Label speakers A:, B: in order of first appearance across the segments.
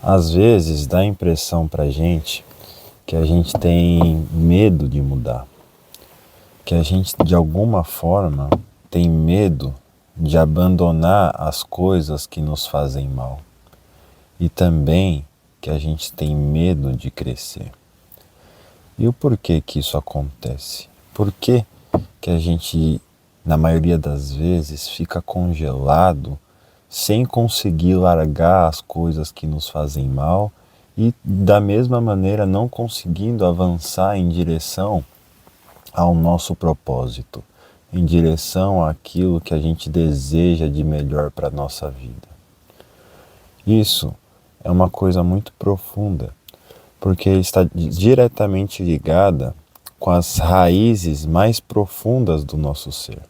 A: Às vezes dá a impressão pra gente que a gente tem medo de mudar, que a gente de alguma forma tem medo de abandonar as coisas que nos fazem mal e também que a gente tem medo de crescer. E o porquê que isso acontece? Por que que a gente, na maioria das vezes, fica congelado sem conseguir largar as coisas que nos fazem mal e, da mesma maneira, não conseguindo avançar em direção ao nosso propósito, em direção àquilo que a gente deseja de melhor para a nossa vida? Isso é uma coisa muito profunda, porque está diretamente ligada com as raízes mais profundas do nosso ser,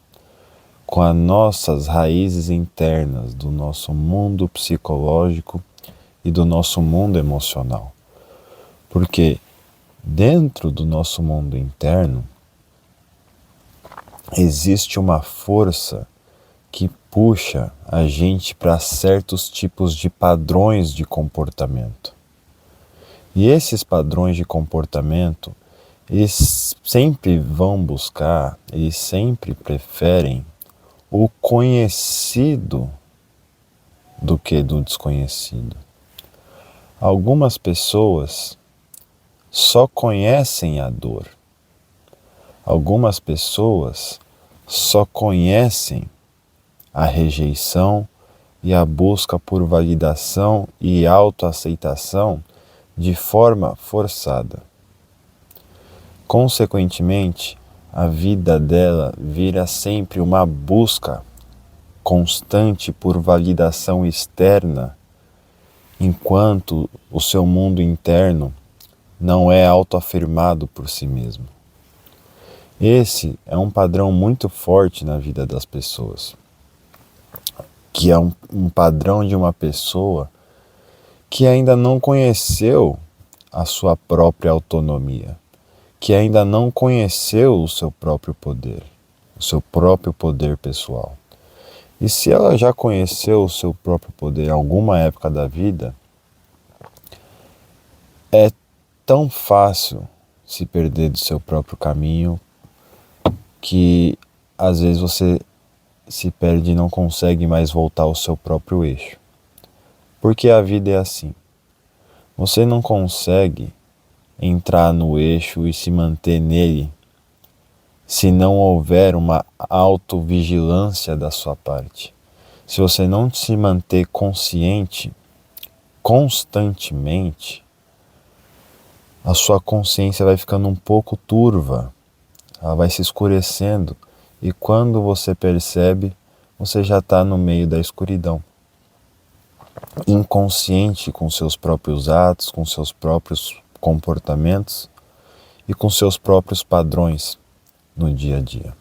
A: com as nossas raízes internas do nosso mundo psicológico e do nosso mundo emocional. Porque dentro do nosso mundo interno existe uma força que puxa a gente para certos tipos de padrões de comportamento. E esses padrões de comportamento, eles sempre vão buscar, eles sempre preferem o conhecido do que do desconhecido. Algumas pessoas só conhecem a dor. Algumas pessoas só conhecem a rejeição e a busca por validação e autoaceitação de forma forçada. Consequentemente, a vida dela vira sempre uma busca constante por validação externa, enquanto o seu mundo interno não é autoafirmado por si mesmo. Esse é um padrão muito forte na vida das pessoas, que é um padrão de uma pessoa que ainda não conheceu a sua própria autonomia, que ainda não conheceu o seu próprio poder, o seu próprio poder pessoal. E se ela já conheceu o seu próprio poder em alguma época da vida, é tão fácil se perder do seu próprio caminho que às vezes você se perde e não consegue mais voltar ao seu próprio eixo. Porque a vida é assim. Você não consegue entrar no eixo e se manter nele se não houver uma autovigilância da sua parte. Se você não se manter consciente constantemente, a sua consciência vai ficando um pouco turva, ela vai se escurecendo e quando você percebe, você já está no meio da escuridão. Inconsciente com seus próprios atos, com seus próprios comportamentos e com seus próprios padrões no dia a dia.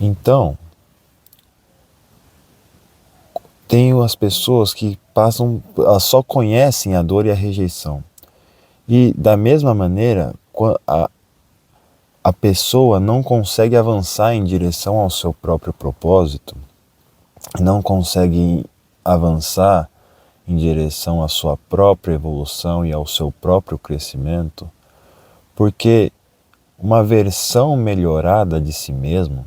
A: Então, tenho as pessoas que elas só conhecem a dor e a rejeição. E da mesma maneira, a pessoa não consegue avançar em direção ao seu próprio propósito, não consegue avançar em direção à sua própria evolução e ao seu próprio crescimento, porque uma versão melhorada de si mesmo,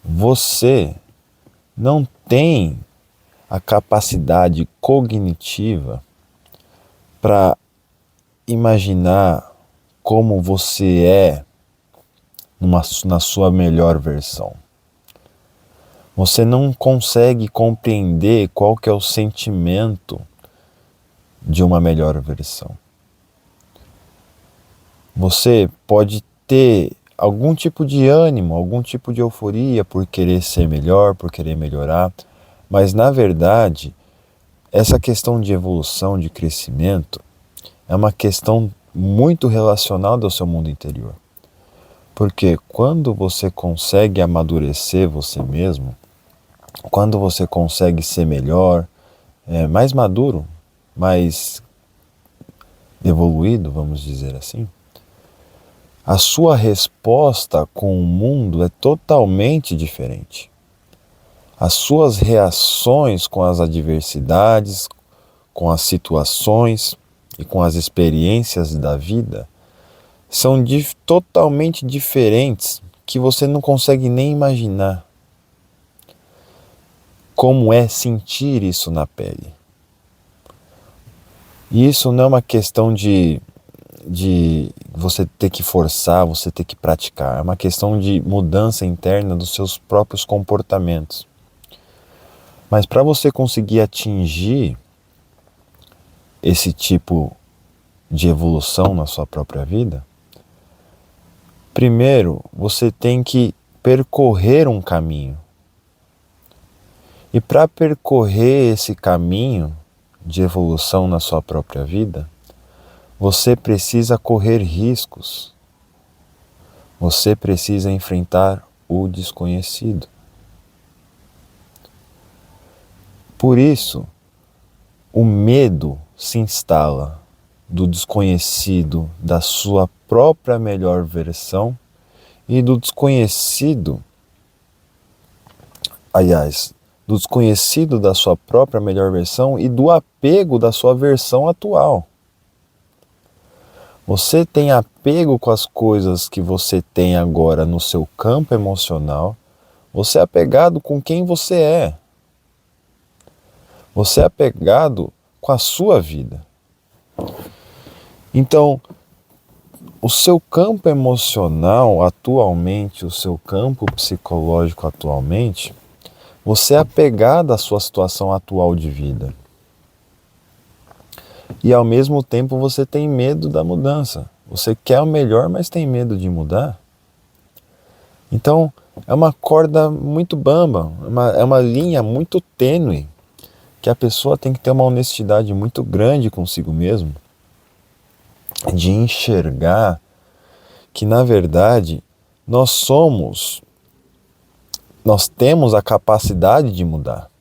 A: você não tem a capacidade cognitiva para imaginar como você é na sua melhor versão. Você não consegue compreender qual que é o sentimento de uma melhor versão. Você pode ter algum tipo de ânimo, algum tipo de euforia por querer ser melhor, por querer melhorar, mas na verdade, essa questão de evolução, de crescimento, é uma questão muito relacionada ao seu mundo interior. Porque quando você consegue amadurecer você mesmo, quando você consegue ser melhor, mais maduro, mais evoluído, vamos dizer assim, a sua resposta com o mundo é totalmente diferente. As suas reações com as adversidades, com as situações e com as experiências da vida são totalmente diferentes, que você não consegue nem imaginar como é sentir isso na pele. E isso não é uma questão de você ter que forçar, você ter que praticar. É uma questão de mudança interna dos seus próprios comportamentos. Mas para você conseguir atingir esse tipo de evolução na sua própria vida, primeiro você tem que percorrer um caminho. E para percorrer esse caminho de evolução na sua própria vida, você precisa correr riscos. Você precisa enfrentar o desconhecido. Por isso, o medo se instala do desconhecido, da sua própria melhor versão e do desconhecido, do desconhecido da sua própria melhor versão e do apego da sua versão atual. Você tem apego com as coisas que você tem agora no seu campo emocional, você é apegado com quem você é. Você é apegado com a sua vida. Então, o seu campo emocional atualmente, o seu campo psicológico atualmente, você é apegado à sua situação atual de vida. E ao mesmo tempo você tem medo da mudança. Você quer o melhor, mas tem medo de mudar. Então, é uma corda muito bamba, é uma linha muito tênue, que a pessoa tem que ter uma honestidade muito grande consigo mesmo, de enxergar que, na verdade, nós temos a capacidade de mudar.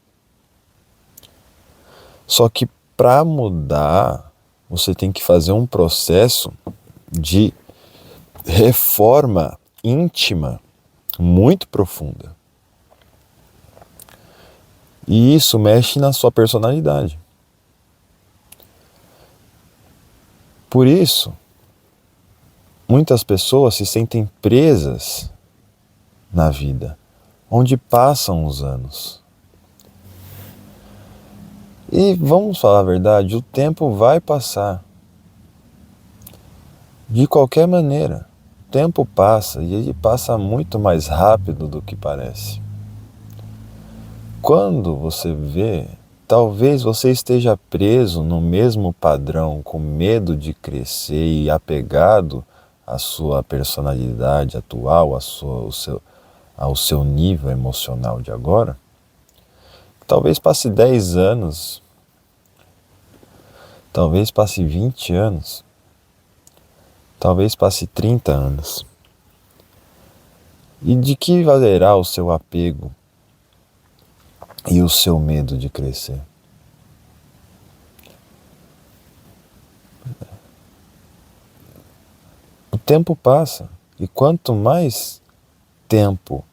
A: Só que para mudar, você tem que fazer um processo de reforma íntima muito profunda. E isso mexe na sua personalidade. Por isso, muitas pessoas se sentem presas na vida, onde passam os anos. E vamos falar a verdade, o tempo vai passar. De qualquer maneira, o tempo passa e ele passa muito mais rápido do que parece. Quando você vê, talvez você esteja preso no mesmo padrão, com medo de crescer e apegado à sua personalidade atual, ao seu nível emocional de agora. Talvez passe 10 anos, talvez passe 20 anos, talvez passe 30 anos. E de que valerá o seu apego e o seu medo de crescer? O tempo passa, e quanto mais tempo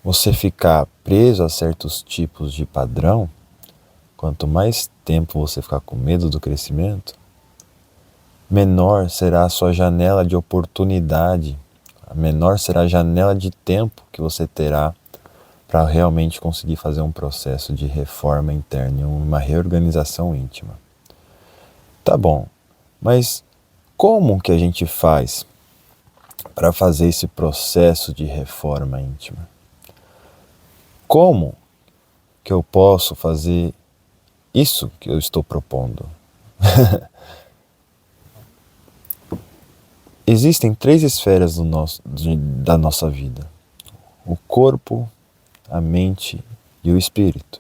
A: você ficar preso a certos tipos de padrão, quanto mais tempo você ficar com medo do crescimento, menor será a sua janela de oportunidade, menor será a janela de tempo que você terá para realmente conseguir fazer um processo de reforma interna, uma reorganização íntima. Tá bom, mas como que a gente faz para fazer esse processo de reforma íntima? Como que eu posso fazer isso que eu estou propondo? Existem 3 esferas da nossa vida: o corpo, a mente e o espírito.